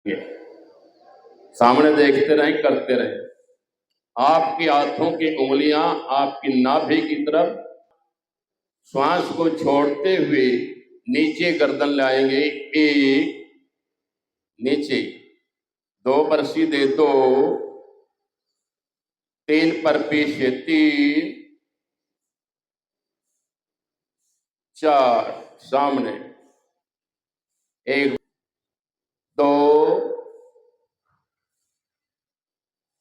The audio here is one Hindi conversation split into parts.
ये सामने देखते रहें, करते रहें। आपकी हाथों की उंगलियां आपकी नाभि की तरफ, श्वास को छोड़ते हुए नीचे गर्दन लाएंगे। एक, नीचे, दो पर सीधे, दो, तीन पर पीछे, तीन, चार, सामने, एक, दो,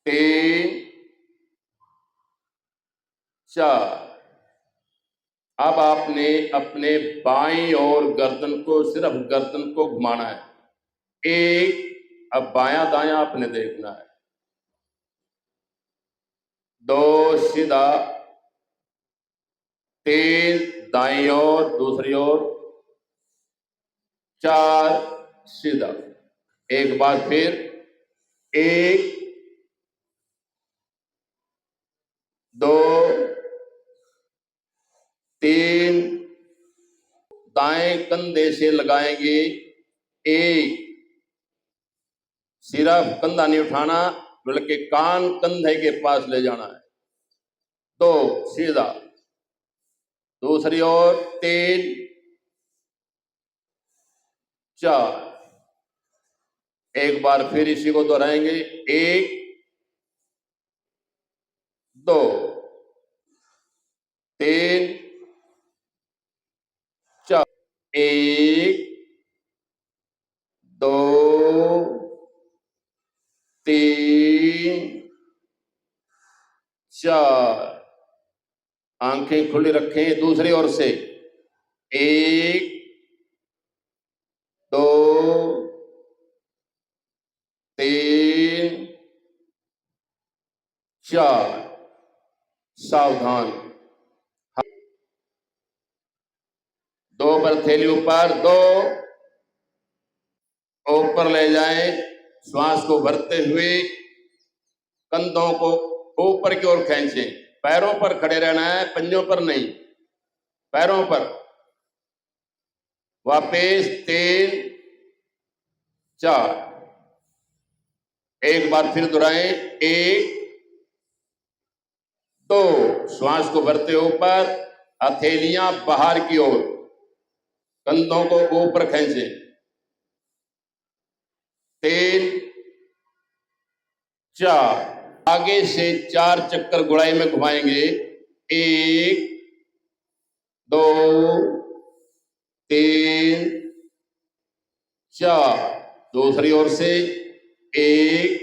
तीन, चार। अब आपने अपने बाईं और गर्दन को, सिर्फ गर्दन को घुमाना है। एक, अब बायां दायां आपने देखना है। दो, सीधा, तीन, दाईं ओर, दूसरी ओर, चार, सीधा। एक बार फिर, एक, दो, तीन, दाएं कंधे से लगाएंगे। एक, सिर्फ कंधा नहीं उठाना, बल्कि कान कंधे के पास ले जाना है। दो, सीधा, दूसरी ओर, तीन, चार। एक बार फिर इसी को दोहराएंगे। एक, दो, तीन, चार। एक, दो, तीन, चार। आंखें खुली रखें। दूसरी ओर से, एक, दो, तीन, चार। सावधान। दो पर थैली ऊपर, दो, ऊपर ले जाएं। श्वास को भरते हुए कंधों को ऊपर की ओर खींचें। पैरों पर खड़े रहना है, पंजों पर नहीं, पैरों पर। वापस, तीन, चार। एक बार फिर दोहराएं। एक, दो, श्वास को भरते ऊपर, हथेलियां बाहर की ओर, कंधों को ऊपर खींचे। तीन, चार। आगे से चार चक्कर गुड़ाई में घुमाएंगे। एक, दो, तीन, चार। दूसरी ओर से, एक,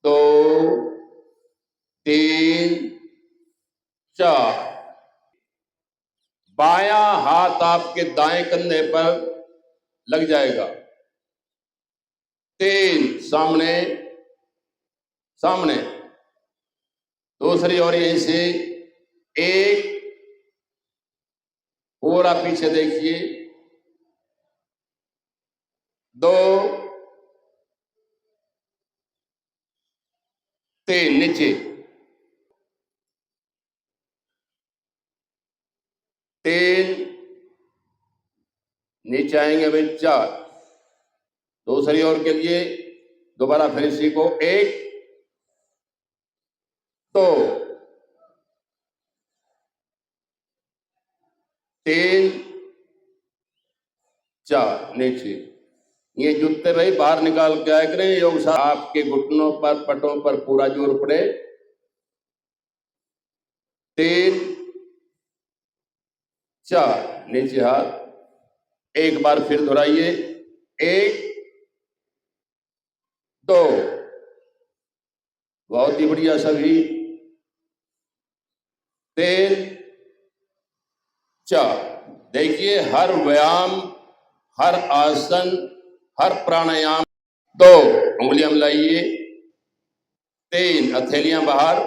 दो, तीन, चार। बायां हाथ आपके दाएं कंधे पर लग जाएगा। तीन, सामने, सामने। दूसरी ओर यहीं से, एक, पूरा पीछे देखिए, दो, तीन, नीचे, तीन, नीचे आएंगे भाई, चार। दूसरी ओर के लिए दोबारा फिर इसी को, एक, दो, तीन, चार, नीचे। ये जूते भाई बाहर निकाल के आए करें। योग आपके घुटनों पर, पटों पर पूरा जोर पड़े। तीन, चार, नीचे हाथ। एक बार फिर दोहराइए। एक, दो, बहुत ही बढ़िया सभी। तीन, चार। देखिए, हर व्यायाम, हर आसन, हर प्राणायाम, दो, उंगलियां मिलाइए। तीन, हथेलियां बाहर,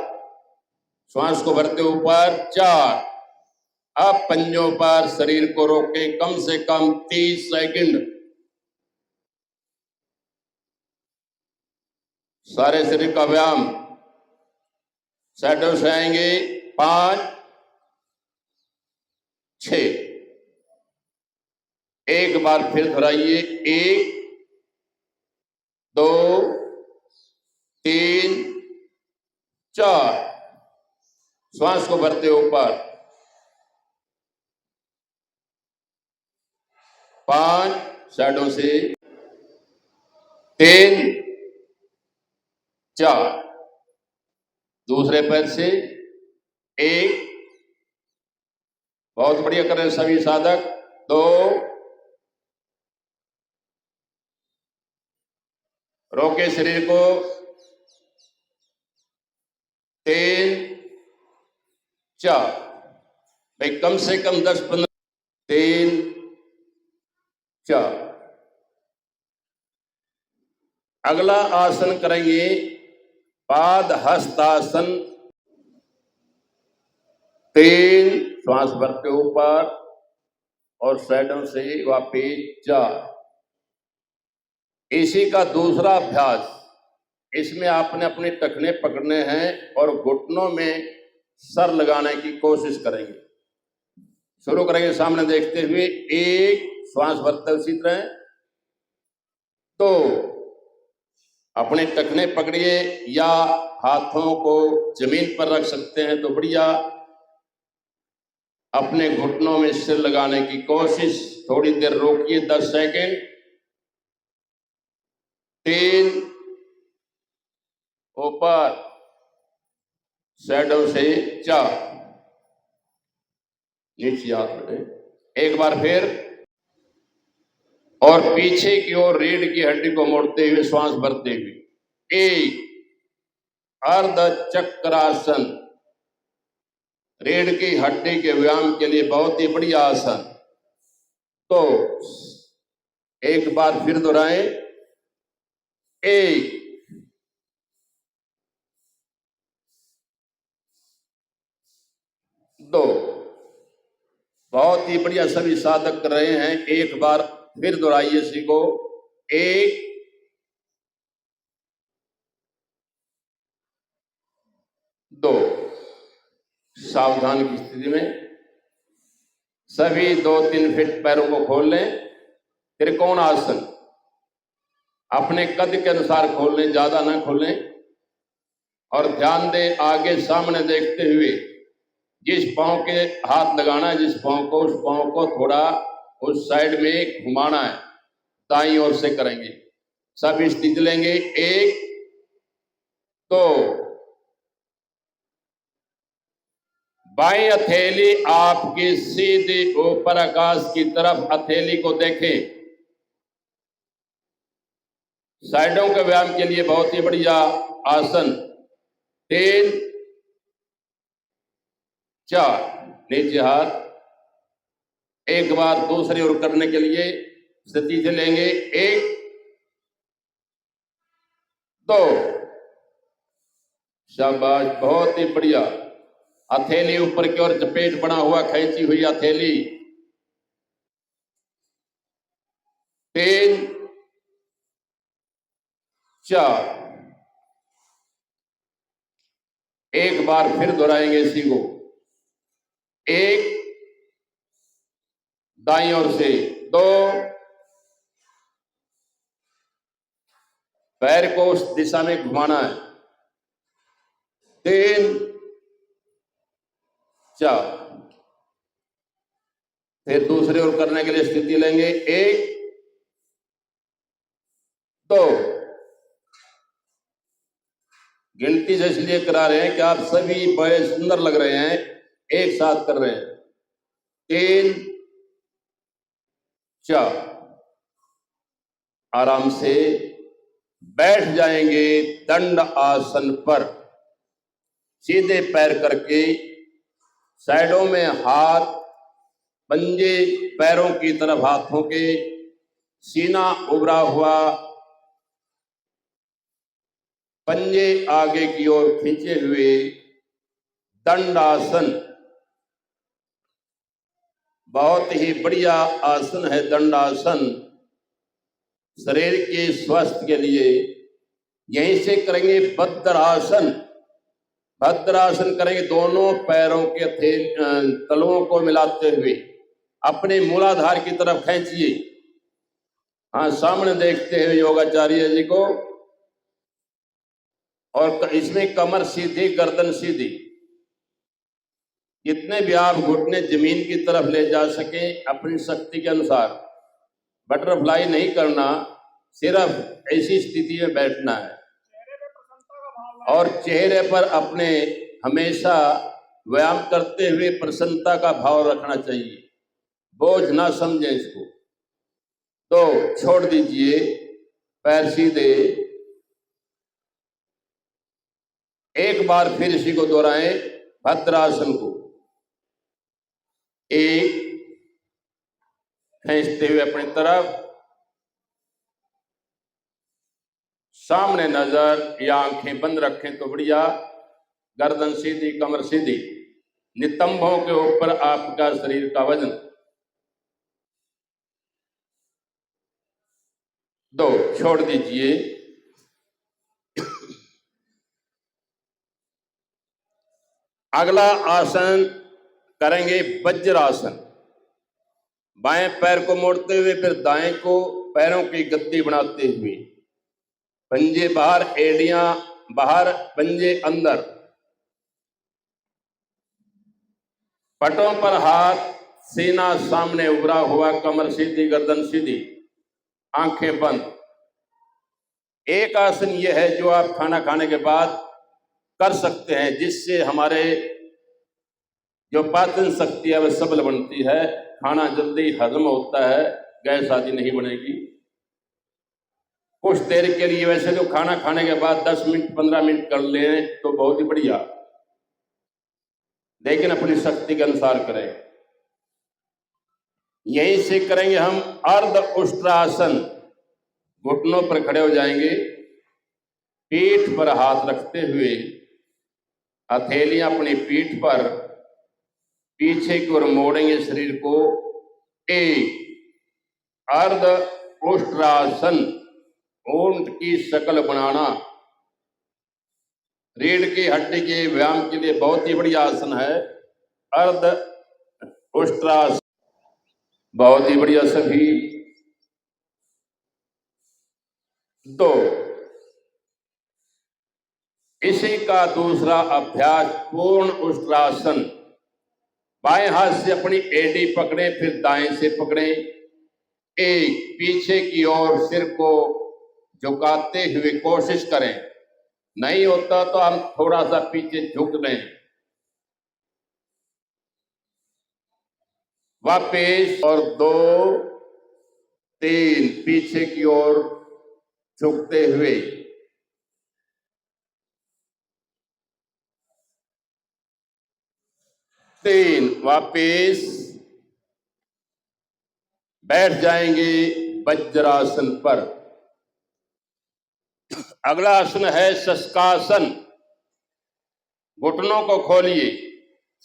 श्वास को भरते ऊपर। चार, अब पंजों पर शरीर को रोकें कम से कम 30 सेकंड। सारे शरीर का व्यायाम। शैडो से आएंगे। 5, 6। एक बार फिर दोहराइए। एक, 4, श्वास को भरते ऊपर, 5, साइडों से, 3, 4, दूसरे पैर से 1, बहुत बढ़िया कर रहे हैं सभी साधक, 2, रोके शरीर को, 3, 4, भाई कम से कम 10-15, 3, 4। अगला आसन करेंगे पाद हस्तासन, 3, श्वास भरते ऊपर और साइडों से वापिस 4। इसी का दूसरा अभ्यास, इसमें आपने अपने टखने पकड़ने हैं और घुटनों में सर लगाने की कोशिश करेंगे। शुरू करेंगे सामने देखते हुए, 1, श्वास भरते उसी तरह, 2, अपने टखने पकड़िए या हाथों को जमीन पर रख सकते हैं तो बढ़िया। अपने घुटनों में सिर लगाने की कोशिश, थोड़ी देर रोकिए 10 सेकंड, 3, ऊपर, साइडों से 4, नीचे हाथ बढ़े, एक बार फिर, और पीछे की ओर रीढ़ की हड्डी को मोड़ते हुए श्वास भरते हुए, 1, अर्ध चक्रासन, रीढ़ की हड्डी के व्यायाम के लिए बहुत ही बढ़िया आसन। तो एक बार फिर दोहराएं, 1, 2, बहुत ही बढ़िया सभी साधक कर रहे हैं। एक बार फिर दोहराइए इसी को, 1, 2, सावधान की स्थिति में सभी 2-3 फीट पैरों को खोल लें। त्रिकोण आसन, अपने कद के अनुसार खोल लें, ज्यादा ना खोलें, और ध्यान दें आगे सामने देखते हुए जिस पांव के हाथ लगाना है, जिस पांव को, उस पांव को थोड़ा उस साइड में घुमाना है, दाईं ओर से करेंगे। सब स्थिति लेंगे, 1, 2, बाईं हथेली आपकी सीधी ऊपर आकाश की तरफ, हथेली को देखें। साइडों के व्यायाम के लिए बहुत ही बढ़िया आसन। 3, 4, नीचे हाथ, एक बार दूसरी ओर करने के लिए स्थिति से लेंगे, 1, 2, शाबाश, बहुत ही बढ़िया। हथेली ऊपर की ओर चपेट बना हुआ, खींची हुई हथेली, 3, 4, एक बार फिर दोहराएंगे इसी को, 1, दाईं ओर से, 2, पैर को उस दिशा में घुमाना है, 3, 4, फिर दूसरे ओर करने के लिए स्थिति लेंगे, 1, 2, गिनती से इसलिए करा रहे हैं कि आप सभी बड़े सुंदर लग रहे हैं, एक साथ कर रहे हैं, 3, 4, आराम से बैठ जाएंगे दंड आसन पर, सीधे पैर करके, साइडों में हाथ, पंजे पैरों की तरफ हाथों के, सीना उभरा हुआ, पंजे आगे की ओर खींचे हुए, दंडासन, बहुत ही बढ़िया आसन है दंडासन, शरीर के स्वास्थ्य के लिए। यहीं से करेंगे भद्रासन। भद्रासन करेंगे दोनों पैरों के तलुओं को मिलाते हुए, अपने मूलाधार की तरफ खींचिए। हाँ, सामने देखते हुए योगाचार्य जी को, और इसमें कमर सीधी, गर्दन सीधी। जितने भी आप घुटने जमीन की तरफ ले जा सके अपनी शक्ति के अनुसार। बटरफ्लाई नहीं करना, सिर्फ ऐसी स्थिति में बैठना है और चेहरे पर अपने हमेशा व्यायाम करते हुए प्रसन्नता का भाव रखना चाहिए। बोझ ना समझें इसको। तो छोड़ दीजिए, पैर सीधे। एक बार फिर इसी को दोहराएं, भद्रासन को। एक, खींचते हुए अपनी तरफ, सामने नजर या आंखें बंद रखें तो बढ़िया। गर्दन सीधी, कमर सीधी। नितंबों के ऊपर आपका शरीर का वजन। 2, छोड़ दीजिए। अगला आसन करेंगे वज्रासन। बाएं पैर को मोड़ते हुए फिर दाएं को पैरों की गद्दी बनाते हुए, पंजे बाहर, एड़ियां बाहर, पंजे अंदर। पटों पर हाथ, सीना सामने उभरा हुआ, कमर सीधी, गर्दन सीधी, आंखें बंद। एक आसन यह है जो आप खाना खाने के बाद कर सकते हैं, जिससे हमारे जो पाचन शक्ति है वह सबल बनती है, खाना जल्दी हजम होता है, गैस आदि नहीं बनेगी। कुछ देर के लिए वैसे तो खाना खाने के बाद 10 मिनट 15 मिनट कर लें तो बहुत ही बढ़िया, लेकिन अपनी शक्ति के अनुसार करें। यहीं से करेंगे हम अर्ध उष्ट्रासन। घुटनों पर खड़े हो जाएंगे, पीठ पर हाथ रखते हुए, हथेलियां अपनी पीठ पर, पीछे की ओर मोड़ेंगे शरीर को। एक, अर्ध उष्ट्रासन, ऊंट की शक्ल बनाना। रीढ़ की हड्डी के व्यायाम के लिए बहुत ही बढ़िया आसन है अर्ध उष्ट्रासन। बहुत ही बढ़िया सभी। 2, इसी का दूसरा अभ्यास पूर्ण उष्ट्रासन। बाएं हाथ से अपनी एड़ी पकड़े, फिर दाएं से पकड़े। एक, पीछे की ओर सिर को झुकाते हुए कोशिश करें। नहीं होता तो हम थोड़ा सा पीछे झुक लें। वापिस, और 2, 3, पीछे की ओर झुकते हुए। 3, वापिस, बैठ जाएंगे वज्रासन पर। अगला आसन है शशकासन। घुटनों को खोलिए,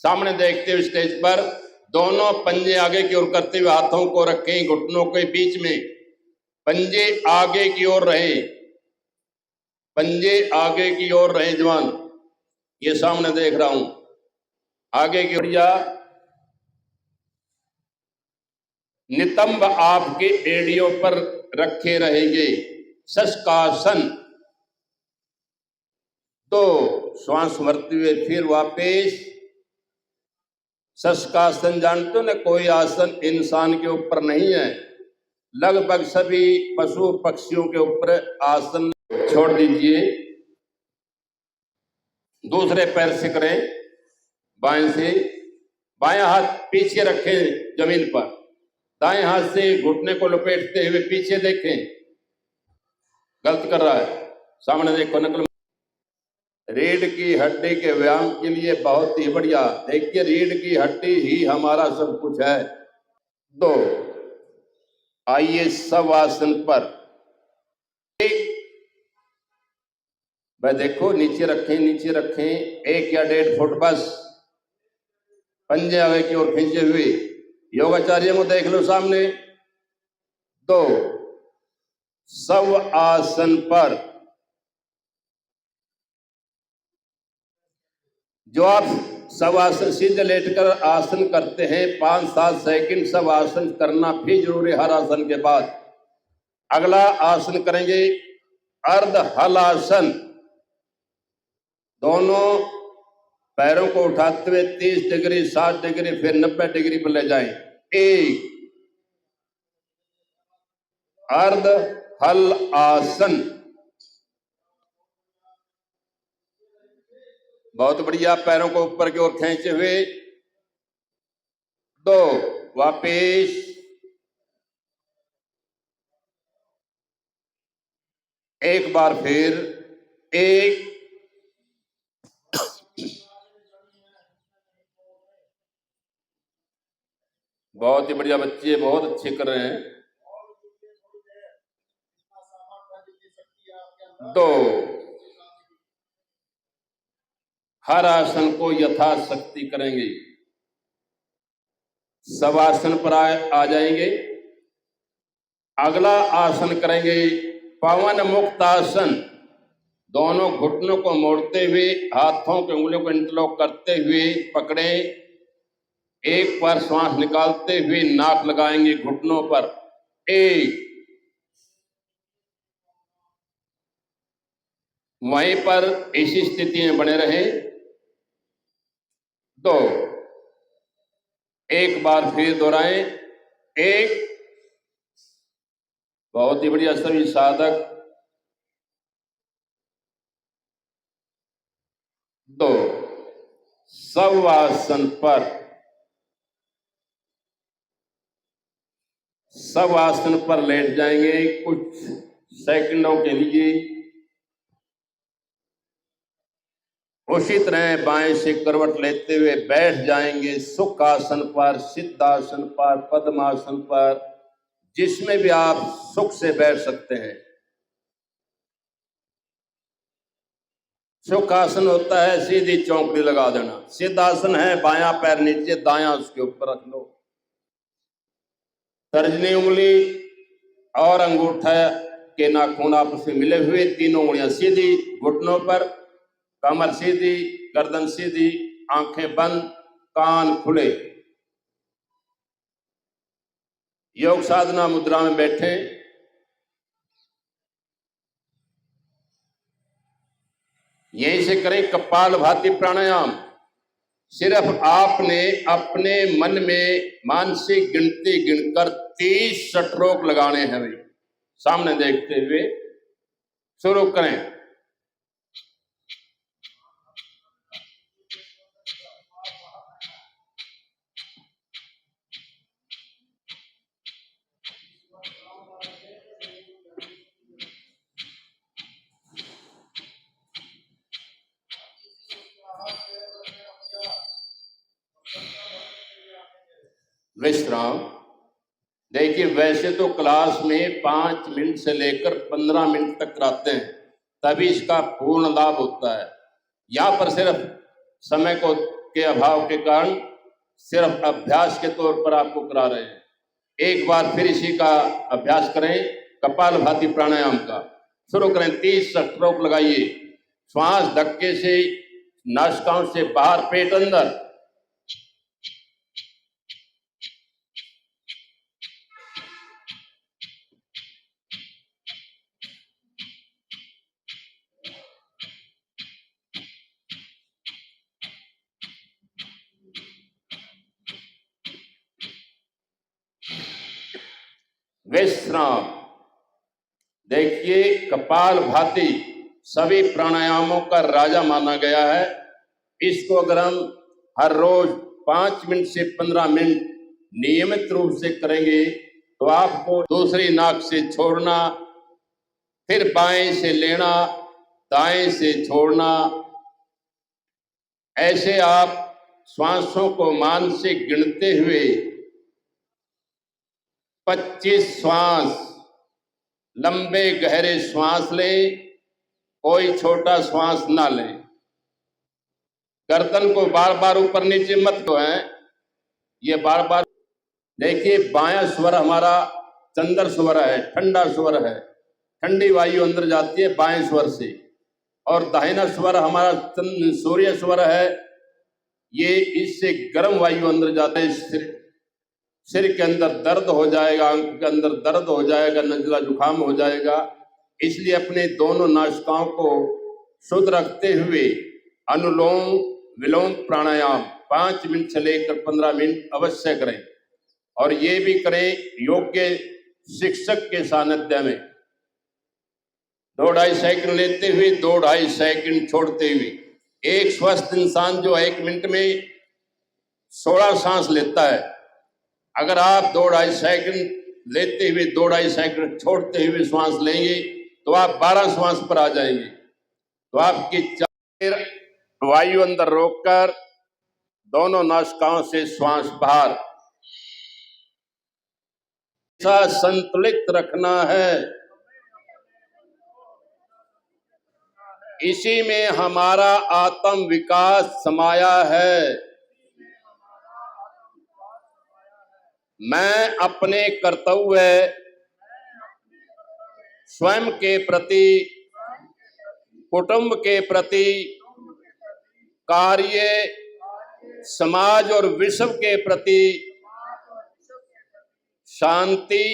सामने देखते हुए स्टेज पर, दोनों पंजे आगे की ओर करते हुए हाथों को रखें घुटनों के बीच में। पंजे आगे की ओर रहे, पंजे आगे की ओर रहे जवान। ये सामने देख रहा हूं, आगे की ओर। नितंब आपके एड़ियों पर रखे रहेंगे। शशकासन। 2, श्वास भरते हुए फिर वापस। शशकासन जानते हो ना, कोई आसन इंसान के ऊपर नहीं है, लगभग सभी पशु पक्षियों के ऊपर आसन। छोड़ दीजिए, दूसरे पैर से करें, बाएं से। बाएं हाथ पीछे रखें जमीन पर, दाएं हाथ से घुटने को लपेटते हुए पीछे देखें। गलत कर रहा है, सामने देखो, नकल। रीढ़ की हड्डी के व्यायाम के लिए बहुत ही बढ़िया। देखिए, रीढ़ की हड्डी ही हमारा सब कुछ है। 2, आइए शवासन पर। भाई देखो, नीचे रखें, नीचे रखें, 1 या 1.5 फुट बस। पंजे आगे की ओर खींचे हुए, योगाचार्य को देख लो सामने। 2, शव आसन पर। जो आप शव आसन सीधे लेटकर आसन करते हैं, 5-7 सेकंड शव आसन करना भी जरूरी हर आसन के बाद। अगला आसन करेंगे अर्ध हलासन। दोनों पैरों को उठाते हुए 30 डिग्री, 60 डिग्री, फिर 90 डिग्री पर ले जाएं। एक अर्ध हल आसन। बहुत बढ़िया। पैरों को ऊपर की ओर खींचे हुए। दो, वापिस। एक बार फिर। एक। बहुत ही बढ़िया बच्चे, बहुत अच्छे कर रहे हैं। दो। हर आसन को यथाशक्ति करेंगे। सब आसन पर आ जाएंगे। अगला आसन करेंगे पवन मुक्त आसन। दोनों घुटनों को मोड़ते हुए, हाथों के उंगलियों को इंटरलॉक करते हुए पकड़े। एक बार श्वास निकालते हुए नाक लगाएंगे घुटनों पर। एक। वहीं पर इसी स्थिति में बने रहे। दो। एक बार फिर दोहराएं। एक। बहुत ही बढ़िया सभी साधक। दो। सब आसन पर, सब आसन पर लेट जाएंगे कुछ सेकंडों के लिए। उसी तरह बाएं से करवट लेते हुए बैठ जाएंगे सुख आसन पर, सिद्धासन पर, पद्मासन पर, जिसमें भी आप सुख से बैठ सकते हैं। सुखासन होता है सीधी चौकड़ी लगा देना। सिद्धासन है बायां पैर नीचे, दायां उसके ऊपर रख लो। तर्जनी उंगली और अंगूठा के नाखून आपस में मिले हुए, तीनों उंगलियां सीधी घुटनों पर, कमर सीधी, गर्दन सीधी, आंखें बंद, कान खुले। योग साधना मुद्रा में बैठे। यहीं से करें कपालभाति प्राणायाम। सिर्फ आपने अपने मन में मानसिक गिनती गिनकर 30 स्ट्रोक लगाने हैं भाई, सामने देखते हुए शुरू करें। विश्राम। देखिए, वैसे तो क्लास में 5 मिनट से लेकर 15 मिनट तक कराते हैं, तभी इसका पूर्ण लाभ होता है। यहाँ पर सिर्फ समय को के अभाव के कारण सिर्फ अभ्यास के तौर पर आपको करा रहे हैं। एक बार फिर इसी का अभ्यास करें, कपालभाति प्राणायाम का। शुरू करें। 30 स्ट्रोक लगाइए। श्वास धक्के से नासिकाओं से बाहर, पेट अंदर। विश्राम। देखिए, कपालभाति सभी प्राणायामों का राजा माना गया है। इसको अगर हम हर रोज 5 मिनट से 15 मिनट नियमित रूप से करेंगे तो आपको दूसरी नाक से छोड़ना, फिर बाएं से लेना, दाएं से छोड़ना, ऐसे आप श्वासों को मानसिक गिनते हुए 25 श्वास लंबे गहरे श्वास लें, कोई छोटा श्वास ना लें। गर्दन को बार बार ऊपर नीचे मत है, ये बार बार। देखिए, बायां स्वर हमारा चंद्र स्वर है, ठंडा स्वर है, ठंडी वायु अंदर जाती है बाएं स्वर से। और दाहिना स्वर हमारा सूर्य स्वर है, ये इससे गर्म वायु अंदर जाता है। सिर के अंदर दर्द हो जाएगा, आंख के अंदर दर्द हो जाएगा, नजला जुकाम हो जाएगा। इसलिए अपने दोनों नासिकाओं को शुद्ध रखते हुए अनुलोम विलोम प्राणायाम 5 मिनट से लेकर 15 मिनट अवश्य करें। और ये भी करें योग्य शिक्षक के सानिध्य में। 2-2.5 सेकंड लेते हुए 2-2.5 सेकंड छोड़ते हुए। एक स्वस्थ इंसान जो 1 मिनट में 16 सांस लेता है, अगर आप 2-2.5 सेकंड लेते हुए 2-2.5 सेकंड छोड़ते हुए श्वास लेंगे तो आप 12 श्वास पर आ जाएंगे। तो आपकी 4 वायु अंदर रोककर दोनों नासिकाओं से श्वास बाहर, ऐसा संतुलित रखना है। इसी में हमारा आत्म विकास समाया है। मैं अपने कर्तव्य स्वयं के प्रति, कुटुंब के प्रति, कार्य, समाज और विश्व के प्रति शांति,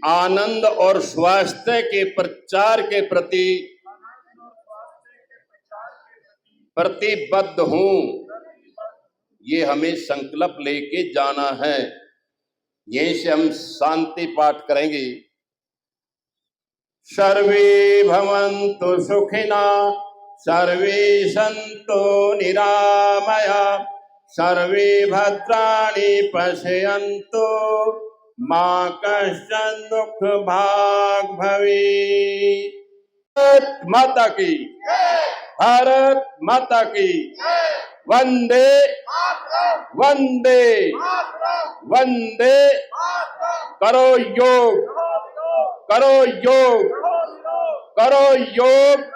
आनंद और स्वास्थ्य के प्रचार के प्रति प्रतिबद्ध हूं। ये हमें संकल्प लेके जाना है। यहीं से हम शांति पाठ करेंगे। सर्वे भवन्तु सुखिना, सर्वे सन्तु निरामया, सर्वे भद्राणि पश्यन्तु, मा कश्चित् दुःख भाग् भवेत्। भारत माता की, भारत माता की, वंदे वंदे वंदे। करो योग, करो योग, करो योग।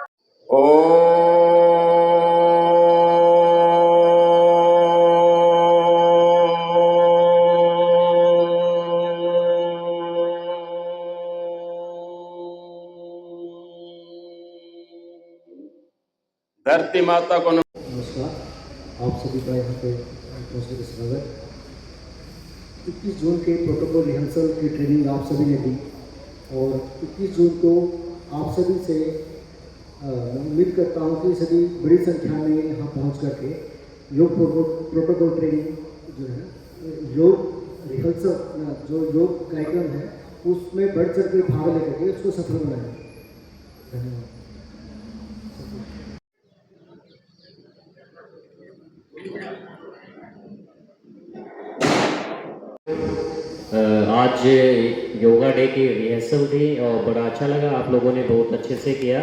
धरती माता को नमस्कार, आप सभी का यहाँ पे पहुँचने का स्वागत। 21 जून के प्रोटोकॉल रिहर्सल की ट्रेनिंग आप सभी ने दी और 21 जून को आप सभी से उम्मीद करता हूँ कि सभी बड़ी संख्या में यहाँ पहुँच करके योग प्रोटोकॉल ट्रेनिंग जो है, योग रिहर्सल जो योग कार्यक्रम है उसमें बढ़ चढ़ के भाग लेकर के उसको सफल बनाएं। धन्यवाद। आज योगा डे की रिहर्सल थी और बड़ा अच्छा लगा, आप लोगों ने बहुत अच्छे से किया।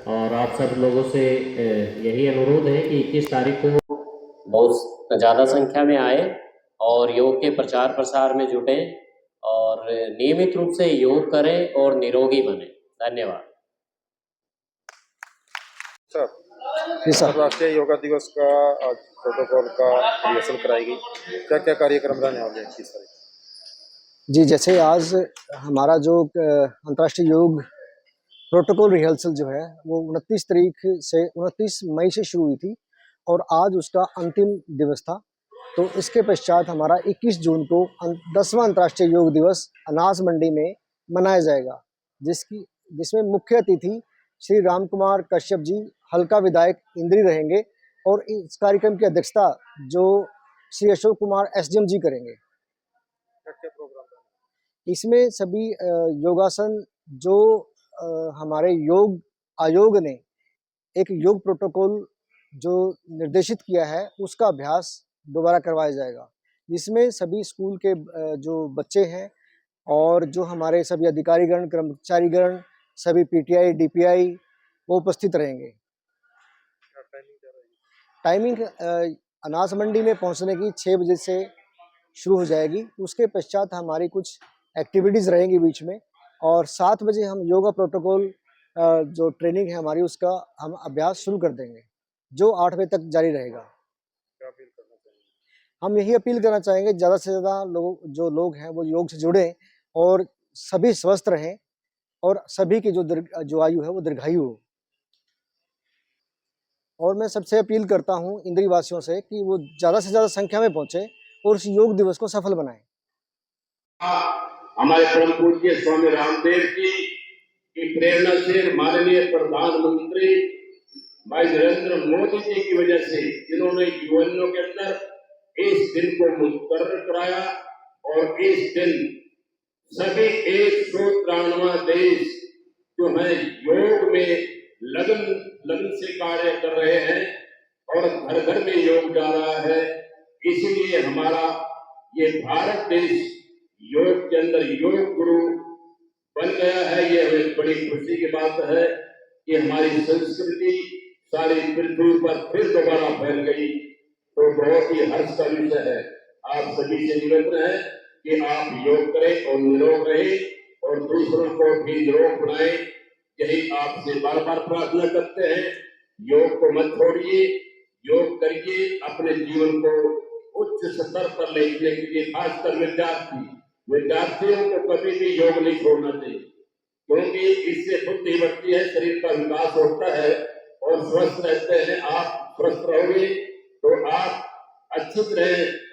और आप सब लोगों से यही अनुरोध है कि 21 तारीख को बहुत ज़्यादा संख्या में आए और योग के प्रचार प्रसार में जुटें और नियमित रूप से योग करें और निरोगी बने। धन्यवाद। सर, अंतर्राष्ट्रीय योगा दिवस का आज प्रोटोकॉल का रिहर्सल कराई गई, क्या क्या कार्यक्रम रहने वाले हैं 21 तारीख? जी, जैसे आज हमारा जो अंतर्राष्ट्रीय योग प्रोटोकॉल रिहर्सल जो है वो 29 मई से शुरू हुई थी और आज उसका अंतिम दिवस था। तो इसके पश्चात हमारा 21 जून को 10वां अंतर्राष्ट्रीय योग दिवस अनाज मंडी में मनाया जाएगा, जिसमें मुख्य अतिथि श्री राम कुमार कश्यप जी, हल्का विधायक इंद्री रहेंगे और इस कार्यक्रम की अध्यक्षता जो श्री अशोक कुमार SDM जी करेंगे। इसमें सभी योगासन जो हमारे योग आयोग ने एक योग प्रोटोकॉल जो निर्देशित किया है उसका अभ्यास दोबारा करवाया जाएगा, जिसमें सभी स्कूल के जो बच्चे हैं और जो हमारे सभी अधिकारीगण, कर्मचारीगण, सभी PTI DPI वो उपस्थित रहेंगे। टाइमिंग अनाज मंडी में पहुंचने की 6 बजे से शुरू हो जाएगी। उसके पश्चात हमारी कुछ एक्टिविटीज़ रहेंगी बीच में और 7 बजे हम योगा प्रोटोकॉल जो ट्रेनिंग है हमारी उसका हम अभ्यास शुरू कर देंगे, जो 8 बजे तक जारी रहेगा। हम यही अपील करना चाहेंगे ज़्यादा से ज़्यादा लोग हैं वो योग से जुड़ें और सभी स्वस्थ रहें और सभी की जो आयु है वो दीर्घायु हो। और मैं सबसे अपील करता हूँ इंद्री वासियों से कि वो ज़्यादा से ज़्यादा संख्या में पहुँचे और इस योग दिवस को सफल बनाएं। हमारे परम पूज्य स्वामी रामदेव जी की प्रेरणा से माननीय प्रधानमंत्री भाई नरेंद्र मोदी जी की वजह से, जिन्होंने यूएनओ के अंदर इस दिन को मुकर्रर कराया और इस दिन सभी 193 देश जो है योग में लगन से कार्य कर रहे हैं और घर घर में योग जा रहा है। इसलिए हमारा ये भारत देश योग के अंदर योग गुरु बन गया है। ये एक बड़ी खुशी की बात है कि हमारी संस्कृति सारी पृथ्वी पर फिर दोबारा फैल गई, तो बहुत ही हर्ष का विषय है। आप सभी से निवेदन है कि आप योग करें और निरोग रहे और दूसरों को भी निरोग बनाए। यही आपसे बार बार प्रार्थना करते हैं। योग को मत छोड़िए, योग करिए, अपने जीवन को उच्च स्तर पर ले जाने के लिए खासकर विद्यार्थियों को कभी भी योग नहीं छोड़ना चाहिए, क्योंकि इससे बुद्धि बढ़ती है, शरीर का विकास होता है और स्वस्थ रहते हैं। आप स्वस्थ रहोगे तो आप अच्छी तरह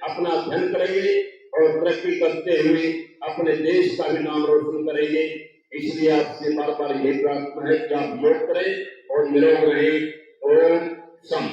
अपना अध्ययन करेंगे और तरक्की करते हुए अपने देश का भी नाम रोशन करेंगे। इसलिए आपसे बार बार यही प्रार्थना है कि आप योग करें और निरोग रहें। ओम शम।